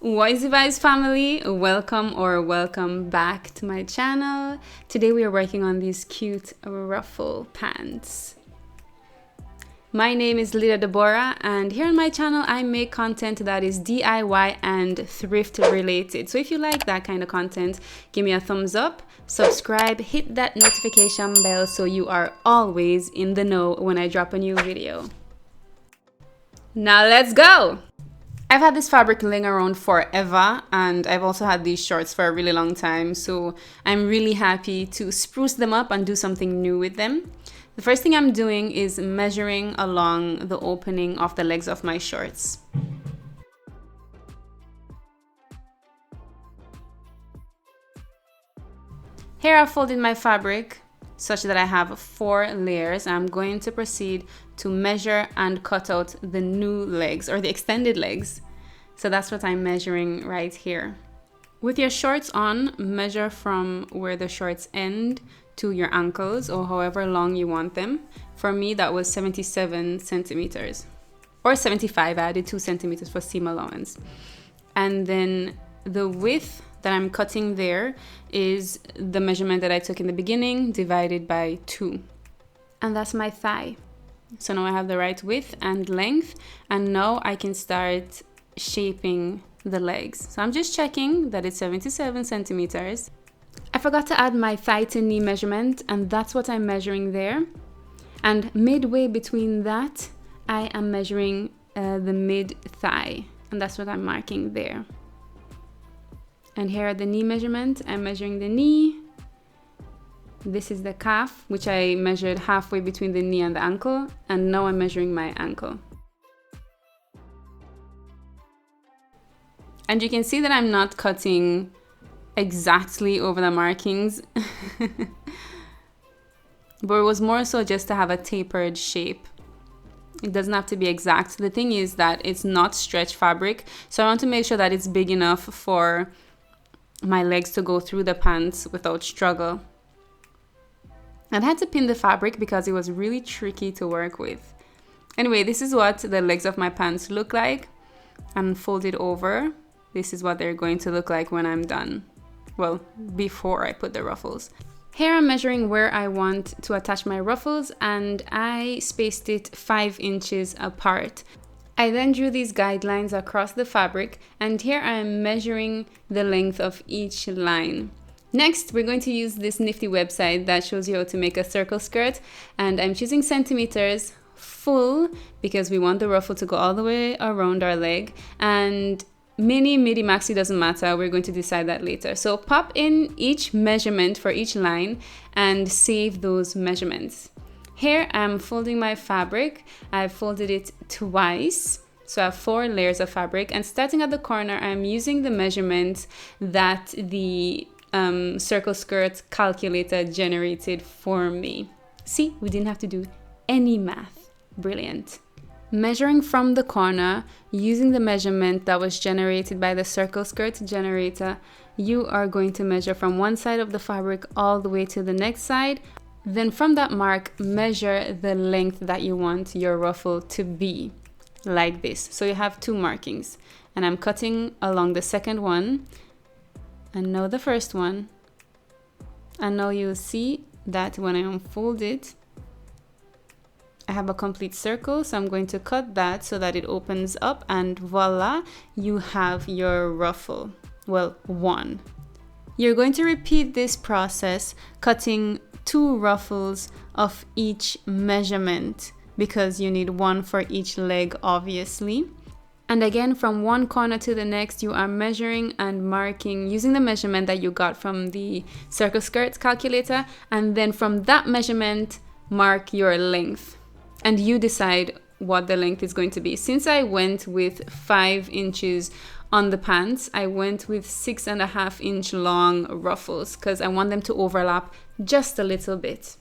What is it, guys, family? Welcome back to my channel. Today we are working on these cute ruffle pants. My name is Lida Deborah, and here on my channel I make content that is DIY and thrift related. So if you like that kind of content, give me a thumbs up, subscribe, hit that notification bell so you are always in the know when I drop a new video. Now let's go! I've had this fabric laying around forever, and I've also had these shorts for a really long time, so I'm really happy to spruce them up and do something new with them. The first thing I'm doing is measuring along the opening of the legs of my shorts. Here I've folded my fabric such that I have 4 layers. I'm going to proceed to measure and cut out the new legs or the extended legs. So that's what I'm measuring right here. With your shorts on, measure from where the shorts end to your ankles or however long you want them. For me, that was 77 centimeters or 75. I added 2 centimeters for seam allowance. And then the width that I'm cutting there is the measurement that I took in the beginning divided by 2. And that's my thigh. So now I have the right width and length, and now I can start shaping the legs. So I'm just checking that it's 77 centimeters. I forgot to add my thigh to knee measurement, and that's what I'm measuring there. And midway between that, I am measuring the mid thigh, and that's what I'm marking there. And here are the knee measurement. I'm measuring the knee. This is the calf, which I measured halfway between the knee and the ankle, and now I'm measuring my ankle. And you can see that I'm not cutting exactly over the markings, but it was more so just to have a tapered shape. It doesn't have to be exact. The thing is that it's not stretch fabric, so I want to make sure that it's big enough for my legs to go through the pants without struggle. And I had to pin the fabric because it was really tricky to work with. Anyway, this is what the legs of my pants look like. And folded over, this is what they're going to look like when I'm done. Well, before I put the ruffles. Here I'm measuring where I want to attach my ruffles, and I spaced it 5 inches apart. I then drew these guidelines across the fabric, and here I am measuring the length of each line. Next, we're going to use this nifty website that shows you how to make a circle skirt, and I'm choosing centimeters full because we want the ruffle to go all the way around our leg, and mini, midi, maxi doesn't matter. We're going to decide that later. So pop in each measurement for each line and save those measurements. Here I'm folding my fabric. I've folded it twice. So I have 4 layers of fabric, and starting at the corner, I'm using the measurements that the circle skirt calculator generated for me. See, we didn't have to do any math. Brilliant. Measuring from the corner, using the measurement that was generated by the circle skirt generator, you are going to measure from one side of the fabric all the way to the next side. Then from that mark, measure the length that you want your ruffle to be, like this. So you have 2 markings, and I'm cutting along the second one, and now the first one. And now you'll see that when I unfold it, I have a complete circle, so I'm going to cut that so that it opens up, and voila, you have your ruffle. Well, one. You're going to repeat this process, cutting 2 ruffles of each measurement because you need 1 for each leg, obviously. And again, from one corner to the next, you are measuring and marking using the measurement that you got from the circle skirts calculator, and then from that measurement, mark your length. And you decide what the length is going to be. Since I went with 5 inches on the pants, I went with 6.5 inch long ruffles because I want them to overlap just a little bit.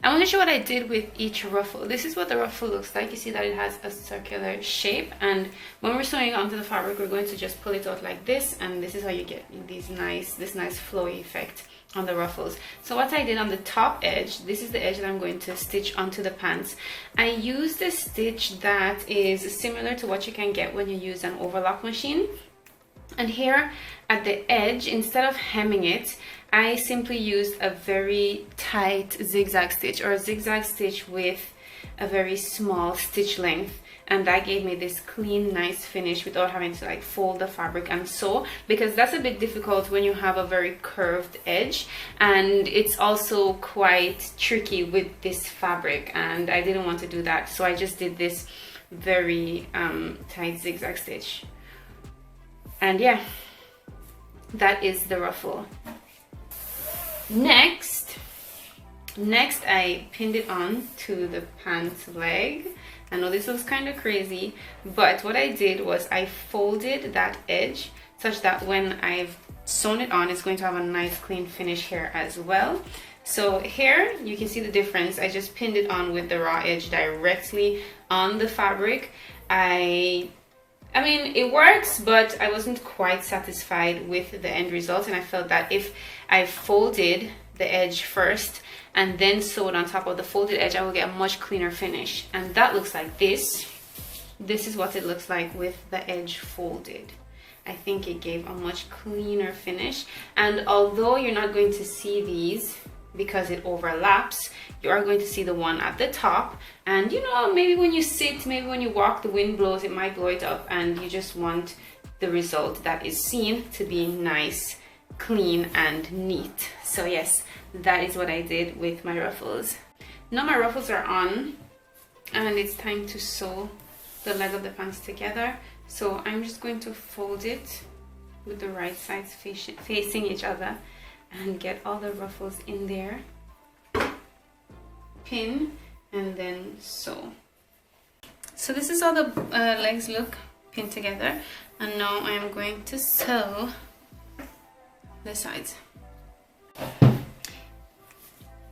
I want to show what I did with each ruffle. This is what the ruffle looks like. You see that it has a circular shape, and when we're sewing it onto the fabric, we're going to just pull it out like this, and this is how you get this nice flowy effect. on the ruffles. So what I did on the top edge, this is the edge that I'm going to stitch onto the pants. I used a stitch that is similar to what you can get when you use an overlock machine. And here at the edge, instead of hemming it, I simply used a very tight zigzag stitch, or a zigzag stitch with a very small stitch length, and that gave me this clean, nice finish without having to like fold the fabric and sew, because that's a bit difficult when you have a very curved edge, and it's also quite tricky with this fabric, and I didn't want to do that, so I just did this very tight zigzag stitch. And yeah, that is the ruffle. Next I pinned it on to the pants leg. I know this looks kind of crazy, but what I did was I folded that edge such that when I've sewn it on, it's going to have a nice clean finish here as well. So here you can see the difference. I just pinned it on with the raw edge directly on the fabric. I mean, it works, but I wasn't quite satisfied with the end result, and I felt that if I folded the edge first and then sewed on top of the folded edge, I will get a much cleaner finish. And that looks like this. This is what it looks like with the edge folded. I think it gave a much cleaner finish, and although you're not going to see these because it overlaps, you are going to see the one at the top, and you know, maybe when you sit, maybe when you walk, the wind blows, it might blow it up, and you just want the result that is seen to be nice, clean and neat. So yes, that is what I did with my ruffles. Now my ruffles are on, and it's time to sew the leg of the pants together. So I'm just going to fold it with the right sides facing each other and get all the ruffles in there, pin, and then sew. So this is how the legs look pinned together, and now I am going to sew the sides.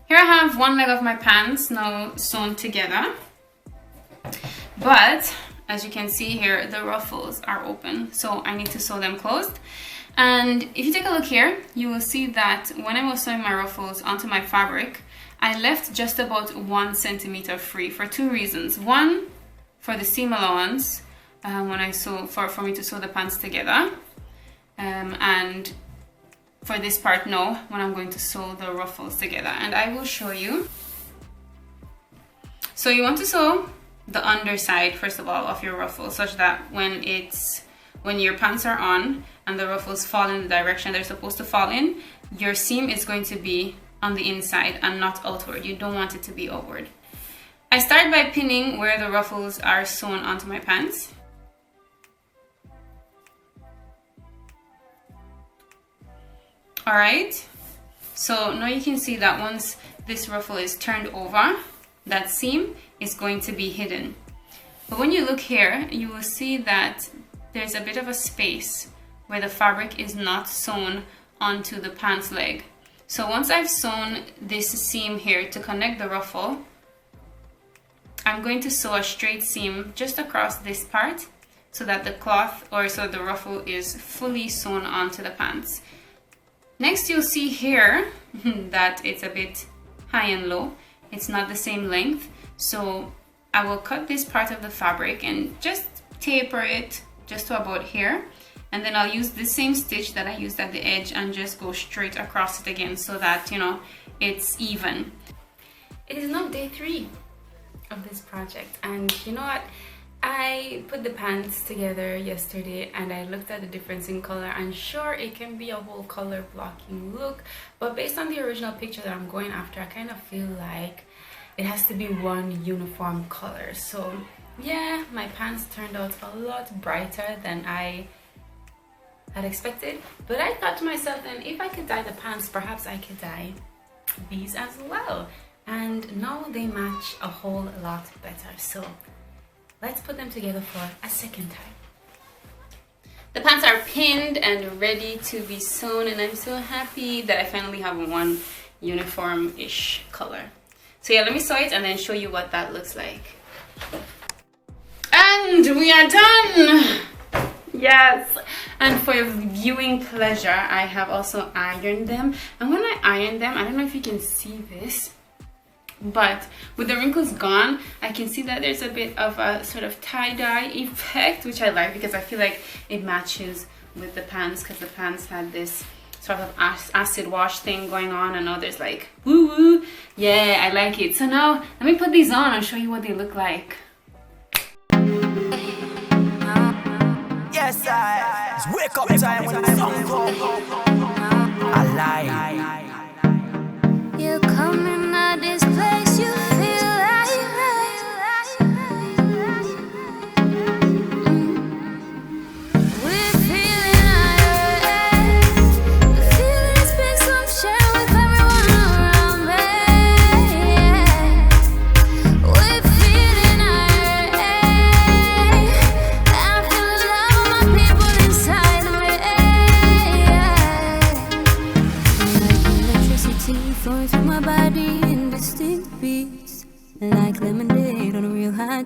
Here I have one leg of my pants now sewn together, but as you can see here, the ruffles are open, so I need to sew them closed. And if you take a look here, you will see that when I was sewing my ruffles onto my fabric, I left just about 1 centimeter free for two reasons. One, for the seam allowance when I sew for me to sew the pants together, and for this part now when I'm going to sew the ruffles together, and I will show you. So you want to sew the underside first of all of your ruffle, such that when your pants are on and the ruffles fall in the direction they're supposed to fall in, your seam is going to be on the inside and not outward. You don't want it to be outward. I start by pinning where the ruffles are sewn onto my pants. Alright, so now you can see that once this ruffle is turned over, that seam is going to be hidden. But when you look here, you will see that there's a bit of a space where the fabric is not sewn onto the pants leg. So once I've sewn this seam here to connect the ruffle, I'm going to sew a straight seam just across this part so that the cloth, or so the ruffle, is fully sewn onto the pants. Next, you'll see here that it's a bit high and low. It's not the same length. So I will cut this part of the fabric and just taper it just to about here. And then I'll use the same stitch that I used at the edge and just go straight across it again so that, you know, it's even. It is now day 3 of this project, and you know what? I put the pants together yesterday and I looked at the difference in color, and sure, it can be a whole color blocking look, but based on the original picture that I'm going after, I kind of feel like it has to be one uniform color. So yeah, my pants turned out a lot brighter than I had expected, but I thought to myself, then if I could dye the pants, perhaps I could dye these as well, and now they match a whole lot better. So let's put them together for a second time. The pants are pinned and ready to be sewn, and I'm so happy that I finally have one uniform-ish color. So yeah, let me sew it and then show you what that looks like. And we are done! Yes! And for your viewing pleasure, I have also ironed them. And when I iron them, I don't know if you can see this, but with the wrinkles gone, I can see that there's a bit of a sort of tie-dye effect, which I like because I feel like it matches with the pants, because the pants had this sort of acid wash thing going on, and now there's like woo woo. Yeah, I like it. So now let me put these on and show you what they look like. Yes, it's wake up time when the sun comes. I lie. You're coming out this place, you feel like we're feeling alright. The feeling's been some share with everyone around me. We're feeling alright. I feel the love of my people inside of me. Like electricity flowing through my body in distinct beats, like lemonade on a real high